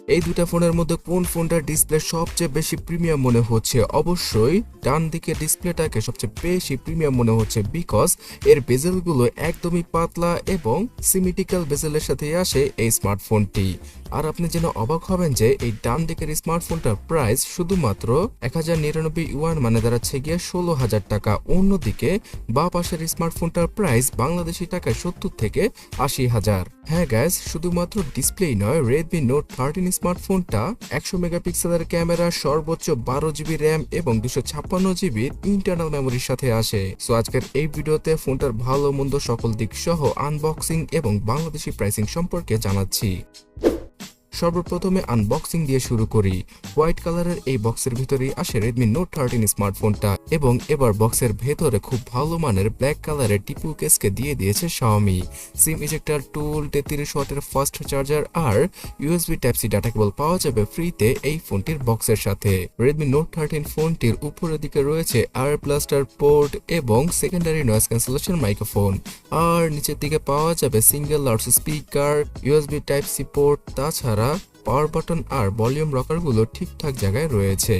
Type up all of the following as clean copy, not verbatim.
এই দুটা ফোনের মধ্যে কোন ফোনটার ডিসপ্লে সবচেয়ে বেশি প্রিমিয়াম মনে হচ্ছে? অবশ্যই ডান দিকে ডিসপ্লেটাকে সবচেয়ে বেশি প্রিমিয়াম মনে হচ্ছে, বিকজ এর বেজেলগুলো একদমই পাতলা এবং সিমেট্রিক্যাল বেজেলের সাথে আসে এই স্মার্টফোনটি। আর আপনি যেন অবাক হবেন যে এই ডান দিকের স্মার্টফোনটার প্রাইস শুধুমাত্র 1099 ইউয়ান, মানে দাঁড়াচ্ছে গিয়ে 16,000 টাকা। অন্যদিকে বা পাশের স্মার্টফোনটার প্রাইস বাংলাদেশি টাকায় 70 থেকে 80,000। হ্যাঁ গাইস, শুধুমাত্র ডিসপ্লেই নয়, Redmi Note 13 স্মার্টফোনটা 100 মেগাপিক্সেলের ক্যামেরা, সর্বোচ্চ 12 জিবি র্যাম এবং 256 জিবির ইন্টারনাল মেমোরির সাথে আসে। সো আজকের এই ভিডিওতে ফোনটার ভালো মন্দ সকল দিক সহ আনবক্সিং এবং বাংলাদেশি প্রাইসিং সম্পর্কে জানাচ্ছি। সর্বপ্রথমে আনবক্সিং দিয়ে শুরু করি। হোয়াইট কালারের এই বক্সের ভিতরেই আসে Redmi Note 13 স্মার্টফোনটা, এবং এবার বক্সের ভেতরে খুব ভালো মানের ব্ল্যাক কালারের টিপু কেসকে দিয়ে দিয়েছে Xiaomi। সিম ইজেক্টর টুল, 33 ওয়াটের ফাস্ট চার্জার আর USB Type-C ডাটা কেবল পাওয়া যাবে ফ্রিতে এই ফোনটির বক্সের সাথে। Redmi Note 13 ফোনটির উপরের দিকে রয়েছে আর ব্লাস্টার পোর্ট এবং সেকেন্ডারি নয়েজ ক্যান্সেলেশন মাইক্রোফোন, আর নিচের দিকে পাওয়া যাবে single loud speaker, USB Type-C port. তাছাড়া পাওয়ার বাটন আর ভলিউম রকারগুলো ঠিকঠাক জায়গায় রয়েছে,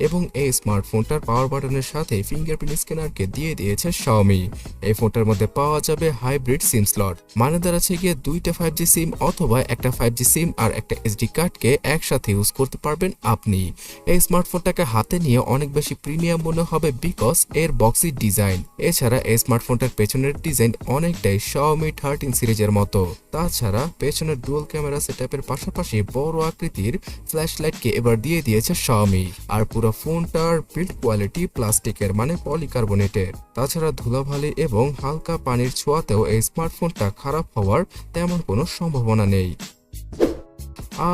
এবং এই স্মার্টফোনটার পাওয়ার বাটনের সাথে ফিঙ্গারপ্রিন্ট স্ক্যানারকে দিয়ে দিয়েছে Xiaomi। এই ফোনটার মধ্যে পাওয়া যাবে হাইব্রিড সিম স্লট, মানে দাঁড়াচ্ছে গিয়ে দুইটা 5G সিম অথবা একটা 5G সিম আর একটা SD কার্ডকে একসাথে ইউজ করতে পারবেন আপনি। এই স্মার্টফোনটাকে হাতে নিয়ে অনেক বেশি প্রিমিয়াম মনে হবে, বিকজ এর বক্সি ডিজাইন। এছাড়া এই স্মার্টফোনটার পেছনের ডিজাইন অনেকটাই Xiaomi 13 সিরিজের মতো। তাছাড়া পেছনের ডুয়াল ক্যামেরা সেটআপের পাশাপাশি বড় আকৃতির ফ্ল্যাশ লাইটকে এবার দিয়ে দিয়েছে Xiaomi। আর পুরো ফোনটার বিল্ড কোয়ালিটি প্লাস্টিকের, মানে পলিকার্বনেটের। তাছাড়া ধুলাবালি এবং হালকা পানির ছোঁয়াতেও এই স্মার্টফোনটা খারাপ হওয়ার তেমন কোনো সম্ভাবনা নেই।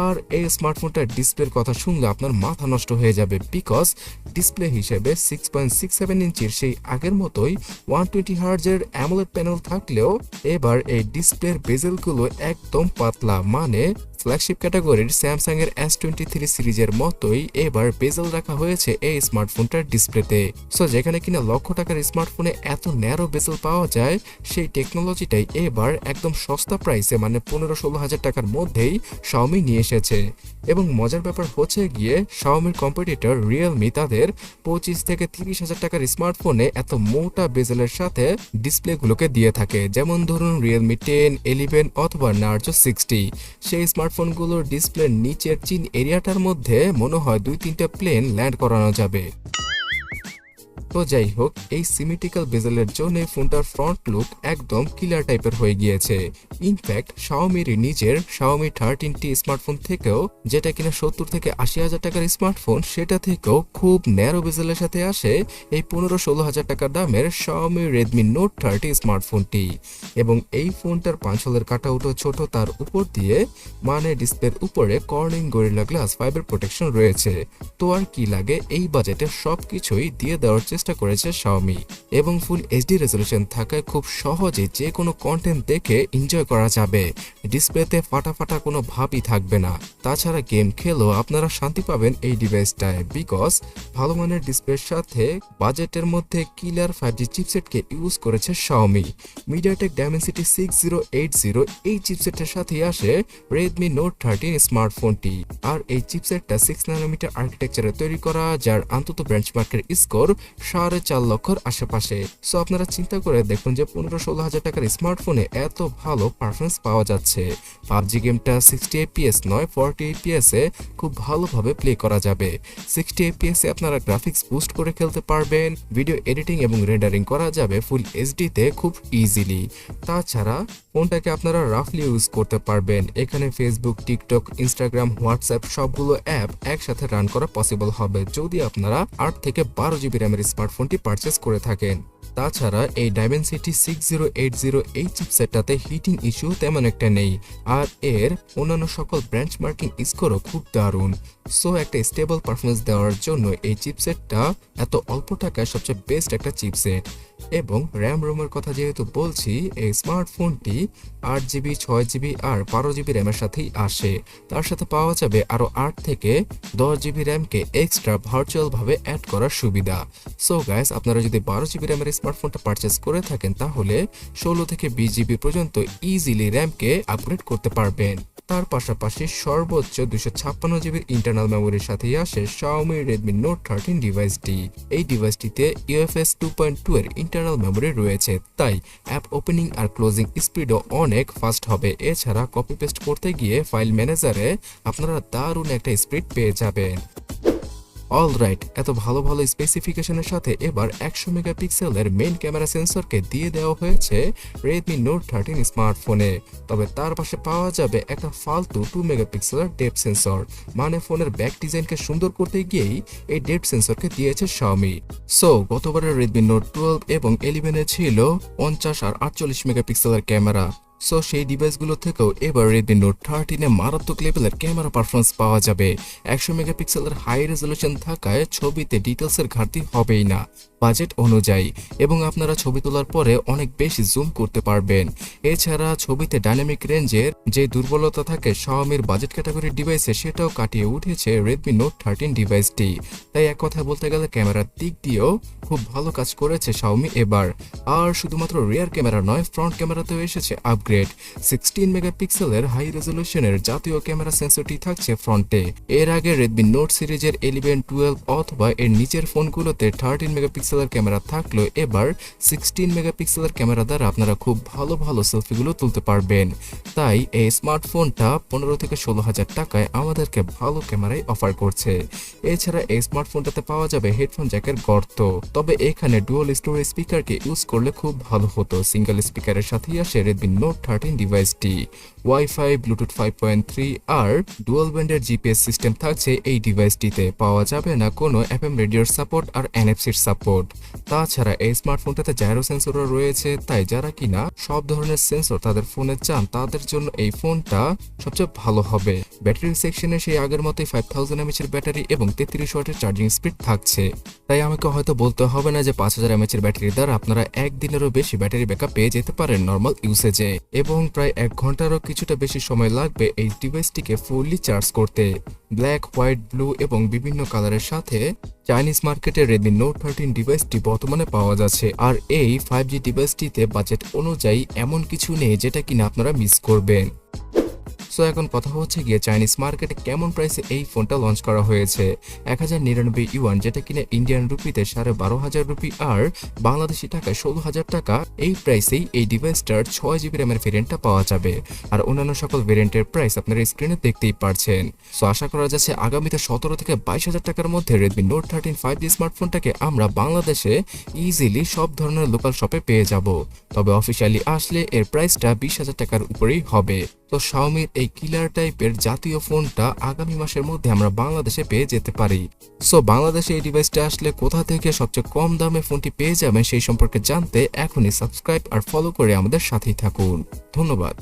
আর এই স্মার্টফোনটার ডিসপ্লের কথা শুনলে আপনার মাথা নষ্ট হয়ে যাবে, বিকজ ডিসপ্লে হিসেবে 6.67 ইঞ্চির সেই আগের মতোই 120 হার্জের AMOLED প্যানেল থাকলেও এবার এই ডিসপ্লের বেজেলগুলো একদম পাতলা, মানে ফ্ল্যাগশিপ ক্যাটাগরির স্যামসাং এর S23 সিরিজের মতোই এবার বেজেল রাখা হয়েছে এই স্মার্টফোনটার ডিসপ্লেতে। সো যেখানে কিনা লক্ষ টাকার স্মার্টফোনে এত ন্যারো বেজেল পাওয়া যায়, সেই টেকনোলজিটাই এবার একদম সস্তা প্রাইসে, মানে 15-16 হাজার টাকার মধ্যেই Xiaomi নিয়ে এসেছে। এবং মজার ব্যাপার হচ্ছে গিয়ে Xiaomiর কম্পিটিটর Realme তাদের 25 থেকে 30 হাজার টাকার স্মার্টফোনে এত মোটা বেজেলের সাথে ডিসপ্লেগুলোকে দিয়ে থাকে। যেমন ধরুন Realme 10, 11 অথবা Narzo 60। সেই স্মার্টফোনগুলোর ডিসপ্লের নিচের চিন এরিয়াটার মধ্যে মনে হয় 2-3টা প্লেন ল্যান্ড করানো যাবে। তো যাই হোক, এই সিমেট্রিক্যাল বেজেলের জন্য ফোনটার ফ্রন্ট লুক একদম কিলার টাইপের হয়ে গিয়েছে। ইনফ্যাক্ট Xiaomiর নিজের Xiaomi 13T স্মার্টফোন থেকেও, যেটা কিনা 70 থেকে 80 হাজার টাকার স্মার্টফোন, সেটা থেকেও খুব ন্যারো বেজেলের সাথে আসে এই 15-16 হাজার টাকা দামের Xiaomi Redmi Note 30 স্মার্টফোনটি। এবং এই ফোনটার পাঁচলের কাটাউটও ছোট, তার উপর দিয়ে মানে ডিসপ্লের উপরে কর্নিং গরিলা গ্লাস 5 এর প্রোটেকশন রয়েছে। তো আর কি লাগে, এই বাজেটে সবকিছুই দিয়ে দেওয়ার চেষ্টা করেছে Xiaomi। এবং ফুল HD রেজলিউশন থাকায় খুব সহজে যে কোনো কন্টেন্ট দেখে এনজয় করা যাবে। ডিসপ্লেতে ফাটা কোনো ভাবই থাকবে না। তাছাড়া গেম খেলেও আপনারা শান্তি পাবেন এই ডিভাইসটায়, বিকজ ভালো মানের ডিসপ্লের সাথে বাজেটের মধ্যে কিলার 5G চিপসেটকে ইউজ করেছে Xiaomi। MediaTek Dimensity 6080 এই চিপসেটের সাথে আসে Redmi Note 13 স্মার্টফোনটি। আর এই চিপসেটটা 6 ন্যানোমিটার আর্কিটেকচারে তৈরি করা, যার আন্তত বেঞ্চমার্কের স্কোর 4.5 লক্ষর আশেপাশে। সো আপনারা চিন্তা করে দেখুন যে 15-16 হাজার টাকার স্মার্টফোনে এত ভালো পারফরমেন্স পাওয়া যাচ্ছে। PUBG গেমটা 60 FPS নয় 40 FPS এ খুব ভালোভাবে প্লে করা যাবে। 60 FPS এ আপনারা গ্রাফিক্স বুস্ট করে খেলতে পারবেন, ভিডিও এডিটিং এবং রেন্ডারিং করা যাবে ফুল HD তে খুব ইজিলি। তাছাড়া ফোনটাকে আপনারা রাফলি ইউজ করতে পারবেন। এখানে ফেসবুক, টিকটক, ইনস্টাগ্রাম, হোয়াটসঅ্যাপ সবগুলো অ্যাপ একসাথে রান করা পসিবল হবে যদি আপনারা 8 থেকে 12 জিবি র্যামের স্মার্টফোনটি পারচেস করে থাকেন। তাছাড়া এই Dimensity 6080 এই চিপসেটটাতে হিটিং ইস্যু তেমন একটা নেই, আর এর অন্যান্য সকল বেঞ্চমার্কিং স্কোরও খুব দারুণ। সো একটা স্টেবল পারফরমেন্স দেওয়ার জন্য এই চিপসেটটা এত অল্প টাকায় সবচেয়ে বেস্ট একটা চিপসেট। এবং র্যাম রোমের কথা যেহেতু বলছি, এই স্মার্টফোনটি 8GB, 6GB আর 12GB র্যামের সাথেই আসে। তার সাথে পাওয়া যাবে আরও 8 থেকে 10GB র্যামকে এক্সট্রা ভার্চুয়ালভাবে অ্যাড করার সুবিধা। সো গাইস, আপনারা যদি 12GB র্যামের স্মার্টফোনটা পারচেস করে থাকেন তাহলে 16 থেকে 20GB পর্যন্ত ইজিলি র্যামকে আপগ্রেড করতে পারবেন। তার পাশাপাশি সর্বোচ্চ 256GB ইন্টারনাল মেমোরির সাথেই আসে Xiaomi Redmi Note 13 ডিভাইসটি। এই ডিভাইসটিতে UFS 2.2 এর ইন্টারনাল মেমোরি রয়েছে, তাই অ্যাপ ওপেনিং আর ক্লোজিং স্পিডও অনেক ফাস্ট হবে। এছাড়া কপি পেস্ট করতে গিয়ে ফাইল ম্যানেজারে আপনারা দারুণ একটা স্পিড পেয়ে যাবেন। অলরাইট, এত ভালো ভালো স্পেসিফিকেশনের সাথে এবার 100 মেগাপিক্সেলের মেইন ক্যামেরা সেন্সরকে দিয়ে দেওয়া হয়েছে Redmi Note 13 স্মার্টফোনে। তবে তার পাশে পাওয়া যাবে একটা ফালতু 2 মেগাপিক্সেলের ডেপথ সেন্সর, মানে ফোনের ব্যাক ডিজাইনকে সুন্দর করতে গিয়েই এই ডেপথ সেন্সরকে দিয়েছে Xiaomi। সো গতবারের Redmi Note 12 এবং 11 ছিল 50 আর 48 মেগাপিক্সেলের ক্যামেরা। সো সেই ডিভাইসগুলো থেকেও এবার Redmi Note 13 এ মারাত্মক লেভেলের ক্যামেরা পারফরমেন্স পাওয়া যাবে। 100 মেগাপিক্সেলের হাই রেজলিউশন থাকায় ছবিতে ডিটেলসের ঘাটতি হবেই না বাজেট অনুযায়ী, এবং আপনারা ছবি তোলার পরে অনেক বেশি জুম করতে পারবেন। এছাড়া ছবিতে ডাইনামিক রেঞ্জের যে দুর্বলতা থাকে Xiaomiর বাজেট ক্যাটাগরির ডিভাইসে, সেটাও কাটিয়ে উঠেছে Redmi Note 13 ডিভাইসটি। তাই এক কথায় বলতে গেলে ক্যামেরার দিক দিয়েও খুব ভালো কাজ করেছে Xiaomi এবার। আর শুধুমাত্র রিয়ার ক্যামেরা নয়, ফ্রন্ট ক্যামেরাতেও এসেছে আপগ্রেড। 16 মেগাপিক্সেলের হাই রেজলিউশনের জাতীয় ক্যামেরা সেন্সরটি থাকছে ফ্রন্টে। এর আগে Redmi Note সিরিজের 11, 12 অথবা এর নিচের ফোনগুলোতে 13 মেগাপিক্সেলের ক্যামেরা থাকলেও এবার 16 মেগাপিক্সেলের ক্যামেরা দ্বারা আপনারা খুব ভালো ভালো সেলফিগুলো তুলতে পারবেন। তাই এই স্মার্টফোনটা 15 থেকে 16 হাজার টাকায় আমাদেরকে ভালো ক্যামেরাই অফার করছে। এছাড়া এই স্মার্টফোনটাতে পাওয়া যাবে হেডফোন জ্যাকের গর্ত, তবে এখানে ডুয়াল স্টোরেজ স্পিকারকে ইউজ করলে খুব ভালো হতো। সিঙ্গেল স্পিকারের সাথেই আসে Redmi Note 13 ডিভাইসটি। ওয়াইফাই, ব্লুটুথ 5.3 আর ডুয়াল ব্যান্ডের জিপিএস সিস্টেম থাকছে এই ডিভাইসটিতে। পাওয়া যাবে না কোনো FM রেডিওর সাপোর্ট আর NFC সাপোর্ট। তাছাড়া এই স্মার্টফোনটাতে জাইরো সেন্সরও রয়েছে, তাই যারা কিনা সব ধরনের সেন্সর তাদের ফোনে চান তাদের জন্য এই ফোনটা সবচেয়ে ভালো হবে। ব্যাটারি সেকশনে সেই আগের মতোই 5000 mAh এর ব্যাটারি এবং 33 ওয়াটের চার্জিং স্পিড থাকছে। তাই আমাকে হয়তো বলতে হবে না যে 5000 mAh এর ব্যাটারি দ্বারা আপনারা একদিনেরও বেশি ব্যাটারি ব্যাকআপ পেয়ে যেতে পারেন নর্মাল ইউসেজে, এবং প্রায় 1 ঘন্টারও কিছুটা বেশি সময় লাগবে এই ডিভাইসটিকে ফুললি চার্জ করতে। ব্ল্যাক, হোয়াইট, ব্লু এবং বিভিন্ন কালারের সাথে চাইনিজ মার্কেটে Redmi Note 13 ডিভাইসটি বর্তমানে পাওয়া যাচ্ছে। আর এই 5G ডিভাইসটিতে বাজেট অনুযায়ী এমন কিছু নেই যেটা কিনা আপনারা মিস করবেন। সো এখন কথা হচ্ছে গিয়ে চাইনিজ মার্কেটে কেমন প্রাইসে এই ফোনটা লঞ্চ করা হয়েছে। 1099 ইউয়ান, যেটা কিনা ইন্ডিয়ান রুপিতে 12,500 রুপি আর বাংলাদেশি টাকায় 16,000 টাকা। এই প্রাইসেই এই ডিভাইসটার 6GB র্যামের ভেরিয়েন্টটা পাওয়া যাবে। আর অন্যান্য সকল ভেরিয়েন্টের প্রাইস আপনারা স্ক্রিনে দেখতেই পারছেন। সো আশা করা যাচ্ছে আগামীতে 17 থেকে 22,000 টাকার মধ্যে Redmi Note 13 5G স্মার্টফোনটাকে আমরা বাংলাদেশে ইজিলি সব ধরনের লোকাল শপে পেয়ে যাব। তবে অফিসিয়ালি আসলে এর প্রাইসটা 20,000 টাকার উপরেই হবে। তো Xiaomiর এই কিলার টাইপের জাতীয় ফোনটা আগামী মাসের মধ্যে আমরা বাংলাদেশে পেয়ে যেতে পারি। সো বাংলাদেশে এই ডিভাইসটা আসলে কোথা থেকে সবচেয়ে কম দামে ফোনটি পেয়ে যাবেন সেই সম্পর্কে জানতে এখনই সাবস্ক্রাইব আর ফলো করে আমাদের সাথেই থাকুন। ধন্যবাদ।